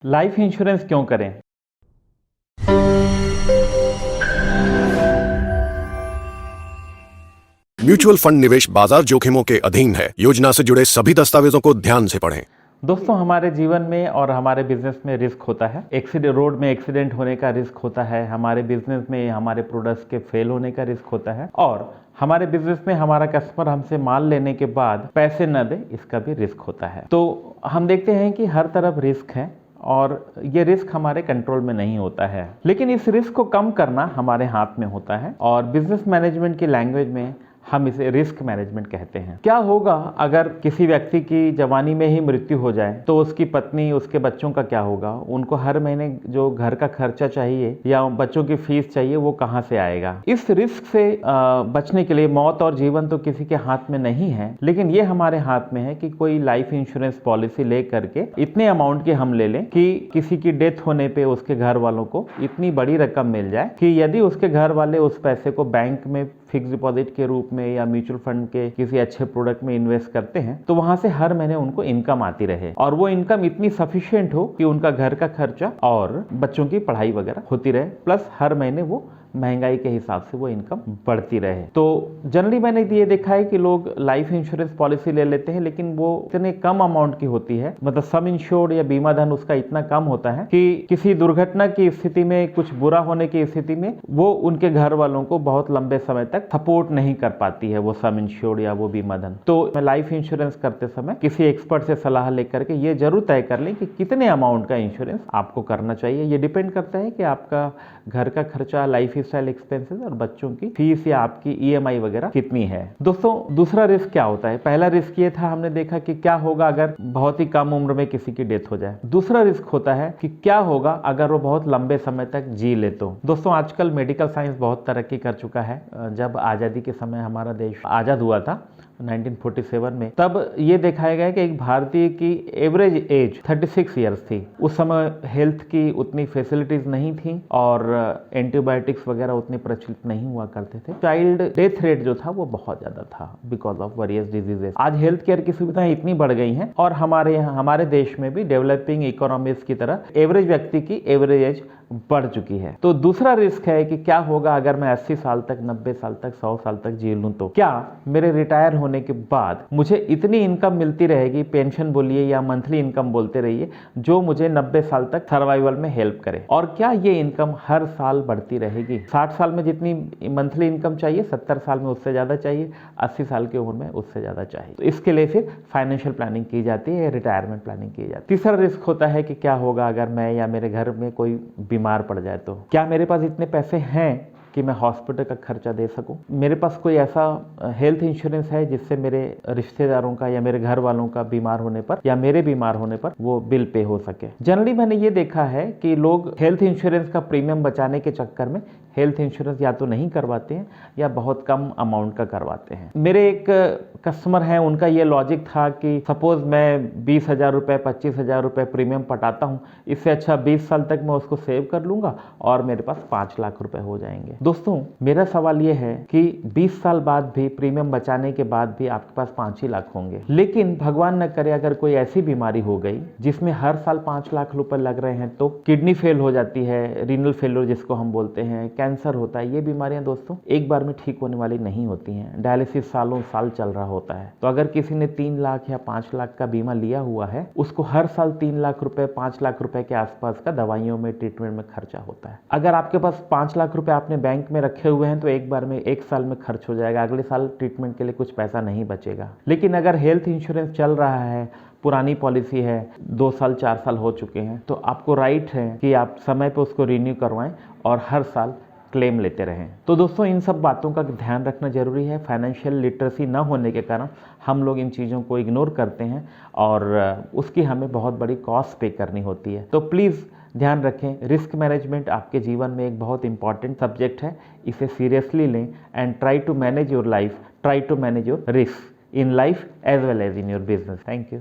Life insurance क्यों करें? Mutual fund निवेश बाजार जोखिमों के अधीन है। योजना से जुड़े सभी दस्तावेजों को ध्यान से पढ़ें। दोस्तों, हमारे जीवन में और हमारे बिजनेस में रिस्क होता है। एक्सीडेंट, रोड में एक्सीडेंट होने का रिस्क होता है, हमारे बिजनेस में हमारे प्रोडक्ट्स के फेल होने का रिस्क होता है, और हमारे बिजनेस में हमारा कस्टमर हमसे माल लेने के बाद पैसे न दे, इसका भी रिस्क होता है। तो हम देखते हैं कि हर तरफ रिस्क है और ये रिस्क हमारे कंट्रोल में नहीं होता है, लेकिन इस रिस्क को कम करना हमारे हाथ में होता है और बिजनेस मैनेजमेंट की लैंग्वेज में हम इसे रिस्क मैनेजमेंट कहते हैं। क्या होगा अगर किसी व्यक्ति की जवानी में ही मृत्यु हो जाए, तो उसकी पत्नी, उसके बच्चों का क्या होगा? उनको हर महीने जो घर का खर्चा चाहिए या बच्चों की फीस चाहिए, वो कहाँ से आएगा? इस रिस्क से बचने के लिए मौत और जीवन तो किसी के हाथ में नहीं है, लेकिन ये हमारे हाथ में है कि कोई लाइफ इंश्योरेंस पॉलिसी ले करके इतने अमाउंट की हम ले लें कि किसी की डेथ होने पे उसके घर वालों को इतनी बड़ी रकम मिल जाए कि यदि उसके घर वाले उस पैसे को बैंक में फिक्स डिपॉजिट के रूप में या म्यूचुअल फंड के किसी अच्छे प्रोडक्ट में इन्वेस्ट करते हैं, तो वहां से हर महीने उनको इनकम आती रहे और वो इनकम इतनी सफिशिएंट हो कि उनका घर का खर्चा और बच्चों की पढ़ाई वगैरह होती रहे, प्लस हर महीने वो महंगाई के हिसाब से वो इनकम बढ़ती रहे। तो जनरली मैंने ये देखा है कि लोग लाइफ इंश्योरेंस पॉलिसी ले लेते हैं, लेकिन वो इतने कम अमाउंट की होती है, मतलब सम इंश्योर्ड या बीमा धन उसका इतना कम होता है कि किसी दुर्घटना की स्थिति में, कुछ बुरा होने की स्थिति में वो उनके घर वालों को बहुत लंबे समय तक सपोर्ट नहीं कर पाती है वो सम इंश्योर्ड या वो बीमा धन। तो मैं लाइफ इंश्योरेंस करते समय किसी एक्सपर्ट से सलाह लेकर के ये जरूर तय कर लें कि कितने अमाउंट का इंश्योरेंस आपको करना चाहिए। ये डिपेंड करता है कि आपका घर का खर्चा, लाइफ स्टाइल एक्सपेंसेस और बच्चों की फीस या आपकी ईएमआई वगैरह कितनी है। दोस्तों, दूसरा रिस्क क्या होता है? पहला रिस्क ये था, हमने देखा कि क्या होगा अगर बहुत ही कम उम्र में किसी की डेथ हो जाए। दूसरा रिस्क होता है कि क्या होगा अगर वो बहुत लंबे समय तक जी ले। तो दोस्तों, आजकल मेडिकल साइंस बहुत तरक्की कर चुका है। जब आजादी के समय हमारा देश आजाद हुआ था 1947 में, तब ये दिखाया गया कि एक भारतीय की एवरेज एज 36 ईयर्स थी। उस समय हेल्थ की उतनी फैसिलिटीज नहीं थी और एंटीबायोटिक्स वगैरह उतने प्रचलित नहीं हुआ करते थे। चाइल्ड डेथ रेट जो था वो बहुत ज्यादा था बिकॉज ऑफ वेरियस डिजीजेस। आज हेल्थ केयर की सुविधाएं इतनी बढ़ गई हैं और हमारे देश में भी डेवलपिंग इकोनॉमीज की तरह एवरेज व्यक्ति की एवरेज एज बढ़ चुकी है। तो दूसरा रिस्क है कि क्या होगा अगर मैं 80 साल तक, 90 साल तक, 100 साल तक जी लूं, तो क्या मेरे रिटायर होने के बाद मुझे इतनी इनकम मिलती रहेगी, पेंशन बोलिए या मंथली इनकम बोलते रहिए, जो मुझे 90 साल तक सर्वाइवल में हेल्प करे? और क्या ये इनकम हर साल बढ़ती रहेगी? 60 साल में जितनी मंथली इनकम चाहिए, 70 साल में उससे ज्यादा चाहिए, 80 साल की उम्र में उससे ज्यादा चाहिए। तो इसके लिए फिर फाइनेंशियल प्लानिंग की जाती है, रिटायरमेंट प्लानिंग की जाती है। तीसरा रिस्क होता है कि क्या होगा अगर मैं या मेरे घर में कोई बीमार पड़ जाए, तो क्या मेरे पास इतने पैसे हैं कि मैं हॉस्पिटल का खर्चा दे सकूं? मेरे पास कोई ऐसा हेल्थ इंश्योरेंस है जिससे मेरे रिश्तेदारों का या मेरे घर वालों का बीमार होने पर या मेरे बीमार होने पर वो बिल पे हो सके? जनरली मैंने ये देखा है कि लोग हेल्थ इंश्योरेंस का प्रीमियम बचाने के चक्कर में हेल्थ इंश्योरेंस या तो नहीं करवाते हैं या बहुत कम अमाउंट का करवाते हैं। मेरे एक कस्टमर हैं, उनका ये लॉजिक था कि सपोज मैं 20,000 रुपये, 25,000 रुपये प्रीमियम पटाता हूँ, इससे अच्छा 20 साल तक मैं उसको सेव कर लूंगा और मेरे पास 5 लाख रुपए हो जाएंगे। दोस्तों, मेरा सवाल ये है कि 20 साल बाद भी, प्रीमियम बचाने के बाद भी आपके पास 5 ही लाख होंगे, लेकिन भगवान न करे अगर कोई ऐसी बीमारी हो गई जिसमें हर साल 5 लाख रुपए लग रहे हैं, तो किडनी फेल हो जाती है, रीनल फेलियर जिसको हम बोलते हैं, कैंसर होता है। ये बीमारियां दोस्तों एक बार में ठीक होने वाली नहीं होती हैं, डायलिसिस सालों साल चल रहा होता है। तो अगर किसी ने 3 लाख या 5 लाख का बीमा लिया हुआ है, उसको हर साल 3 लाख रुपए, 5 लाख रुपए के आसपास का दवाइयों में, ट्रीटमेंट में खर्चा होता है। अगर आपके पास 5 लाख रुपए आपने बैंक में रखे हुए हैं, तो एक बार में, एक साल में खर्च हो जाएगा, अगले साल ट्रीटमेंट के लिए कुछ पैसा नहीं बचेगा। लेकिन अगर हेल्थ इंश्योरेंस चल रहा है, पुरानी पॉलिसी है, 2 साल 4 साल हो चुके हैं, तो आपको राइट है कि आप समय पे उसको रिन्यू करवाएं और हर साल क्लेम लेते रहें। तो दोस्तों, इन सब बातों का ध्यान रखना जरूरी है। फाइनेंशियल लिटरेसी न होने के कारण हम लोग इन चीज़ों को इग्नोर करते हैं और उसकी हमें बहुत बड़ी कॉस्ट पे करनी होती है। तो प्लीज़ ध्यान रखें, रिस्क मैनेजमेंट आपके जीवन में एक बहुत इंपॉर्टेंट सब्जेक्ट है। इसे सीरियसली लें and try to manage your life, try to manage your risk in life as well as in your business. Thank you.